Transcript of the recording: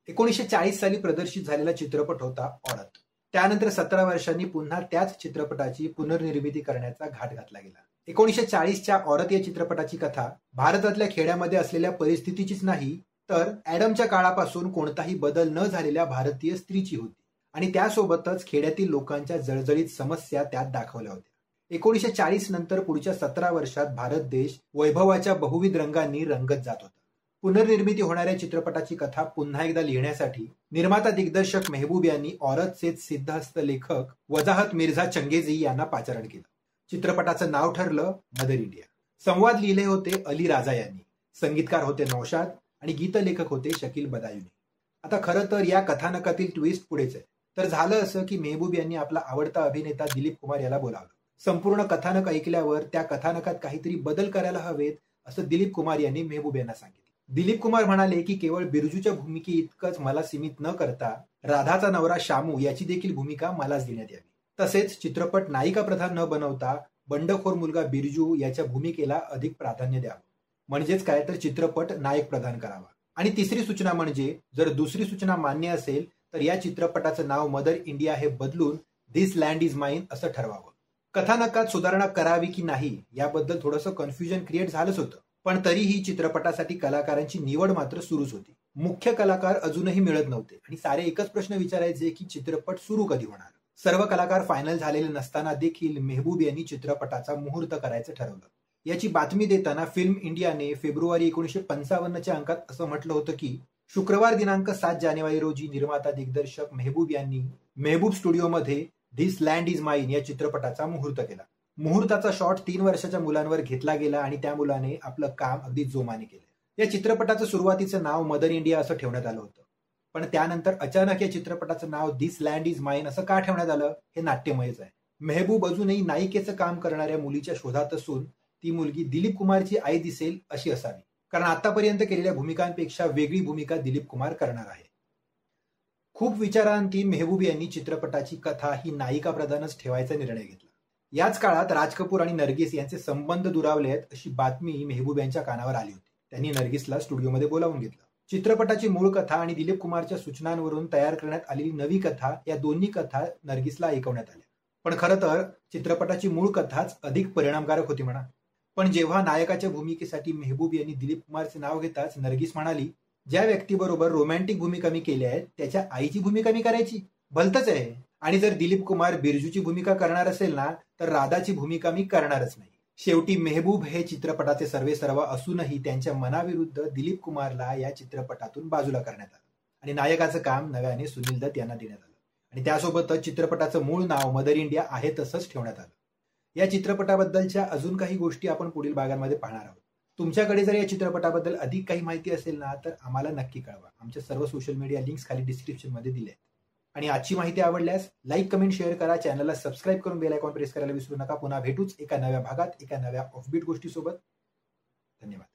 1940 साली प्रदर्शित झालेला चित्रपट होता औरत. त्यानंतर 17 वर्षांनी पुन्हा त्याच चित्रपटाची पुनर्निर्मिती करण्याचा घाट घातला गेला. 1940च्या औरत या चित्रपटाची कथा भारतातल्या खेड्यामध्ये असलेल्या परिस्थितीचीच नाही, तर ॲडमच्या काळापासून कोणताही बदल न झालेल्या भारतीय स्त्रीची होती आणि त्यासोबतच खेड्यातील लोकांच्या जळजळीत समस्या त्यात दाखवल्या होत्या. 1940 नंतर पुढच्या 17 वर्षात भारत देश वैभवाच्या बहुविध रंगांनी रंगत जात होता. पुनर्निर्मिती होणाऱ्या चित्रपटाची कथा पुन्हा एकदा लिहिण्यासाठी निर्माता दिग्दर्शक मेहबूब यांनी औरतचे सिद्धहस्त लेखक वजाहत मिर्झा चंगेजी यांना पाचारण केलं. चित्रपटाचं नाव ठरलं मदर इंडिया. संवाद लिहिले होते अली राजा यांनी, संगीतकार होते नौशाद आणि गीतलेखक होते शकील बदायुनी. आता खरं तर या कथानकातील ट्विस्ट पुढेच आहे. तर झालं असं की मेहबूब यांनी आपला आवडता अभिनेता दिलीप कुमार याला बोलावलं. संपूर्ण कथानक ऐकल्यावर त्या कथानकात काहीतरी बदल करायला हवेत असं दिलीप कुमार यांनी मेहबूब यांना सांगितलं. दिलीप कुमार म्हणाले की केवळ बिरजूच्या भूमिके इतकंच मला सीमित न करता राधाचा नवरा शामू याची देखील भूमिका मलाच देण्यात यावी. तसेच चित्रपट नायिका प्रधान न बनवता बंडखोर मुलगा बिरजू याच्या भूमिकेला अधिक प्राधान्य द्यावं. म्हणजेच काय तर चित्रपट नायक प्रधान करावा. आणि तिसरी सूचना म्हणजे जर दुसरी सूचना मान्य असेल तर या चित्रपटाचं नाव मदर इंडिया हे बदलून धिस लँड इज माइन असं ठरवावं. कथानकात सुधारणा करावी की नाही याबद्दल थोडंसं कन्फ्युजन क्रिएट झालंच होतं, पण तरीही चित्रपटासाठी कलाकारांची निवड मात्र सुरूच होती. मुख्य कलाकार अजूनही मिळत नव्हते आणि सारे एकच प्रश्न विचारायचे की चित्रपट सुरू कधी होणार. सर्व कलाकार फायनल झालेले नसताना देखील मेहबूब यांनी चित्रपटाचा मुहूर्त करायचं ठरवलं. याची बातमी देताना फिल्म इंडियाने फेब्रुवारी 1955च्या अंकात असं म्हटलं होतं की शुक्रवार दिनांक 7 जानेवारी रोजी निर्माता दिग्दर्शक मेहबूब यांनी मेहबूब स्टुडिओमध्ये धिस लँड इज माइन या चित्रपटाचा मुहूर्त केला. मुहूर्ताचा शॉट 3 वर्षाच्या मुलांवर घेतला गेला आणि त्या मुलाने आपलं काम अगदी जोमाने केलं. या चित्रपटाचं सुरुवातीचं नाव मदर इंडिया असं ठेवण्यात आलं होतं, पण त्यानंतर अचानक या चित्रपटाचं नाव धिस लँड इज माइन असं का ठेवण्यात आलं हे नाट्यमयच आहे. मेहबूब अजूनही नायिकेचं काम करणाऱ्या मुलीच्या शोधात असून ती मुलगी दिलीप कुमारची आई दिसेल अशी असावी, कारण आतापर्यंत केलेल्या भूमिकांपेक्षा वेगळी भूमिका दिलीप कुमार करणार आहे. खूप विचारांती मेहबूब यांनी चित्रपटाची कथा ही नायिका प्रधानच ठेवायचा निर्णय घेतला. याच काळात राज कपूर आणि नर्गिस यांचे संबंध दुरावले आहेत अशी बातमी मेहबूब यांच्या कानावर आली होती. त्यांनी नर्गिसला स्टुडिओमध्ये बोलावून घेतलं. चित्रपटाची मूळ कथा आणि दिलीप कुमारच्या सूचनांवरून तयार करण्यात आलेली नवी कथा या दोन्ही कथा नर्गिसला ऐकवण्यात आल्या. पण खरं तर चित्रपटाची मूळ कथाच अधिक परिणामकारक होती म्हणा. पण जेव्हा नायकाच्या भूमिकेसाठी मेहबूब यांनी दिलीप कुमारचे नाव घेताच नर्गिस म्हणाली, ज्या व्यक्तीबरोबर रोमॅन्टिक भूमिका मी केल्या आहेत त्याच्या आईची भूमिका मी करायची, भलतच आहे. आणि जर दिलीप कुमार बिरजूची भूमिका करणार असेल ना तर राधाची भूमिका मी करणारच नाही. शेवटी मेहबूब हे चित्रपटाचे सर्वेसर्वा असूनही त्यांच्या मनाविरुद्ध दिलीप कुमारला या चित्रपटातून बाजूला करण्यात आलं आणि नायकाचं काम नव्याने सुनील दत्त यांना देण्यात आलं आणि त्यासोबतच चित्रपटाचं मूळ नाव मदर इंडिया आहे तसंच ठेवण्यात आलं. या चित्रपटाबद्दलच्या अजून काही गोष्टी आपण पुढील भागांमध्ये पाहणार आहोत. तुमच्याकडे जर या चित्रपटाबद्दल अधिक काही माहिती असेल ना तर आम्हाला नक्की कळवा. आमच्या सर्व सोशल मीडिया लिंक्स खाली डिस्क्रिप्शनमध्ये दिले आहेत. आणि आजची माहिती आवडल्यास लाईक, कमेंट, शेअर करा. चॅनलला सबस्क्राईब करून बेल आयकॉन प्रेस करायला विसरू नका. पुन्हा भेटूच एका नव्या भागात एका नव्या ऑफबीट गोष्टीसोबत. धन्यवाद.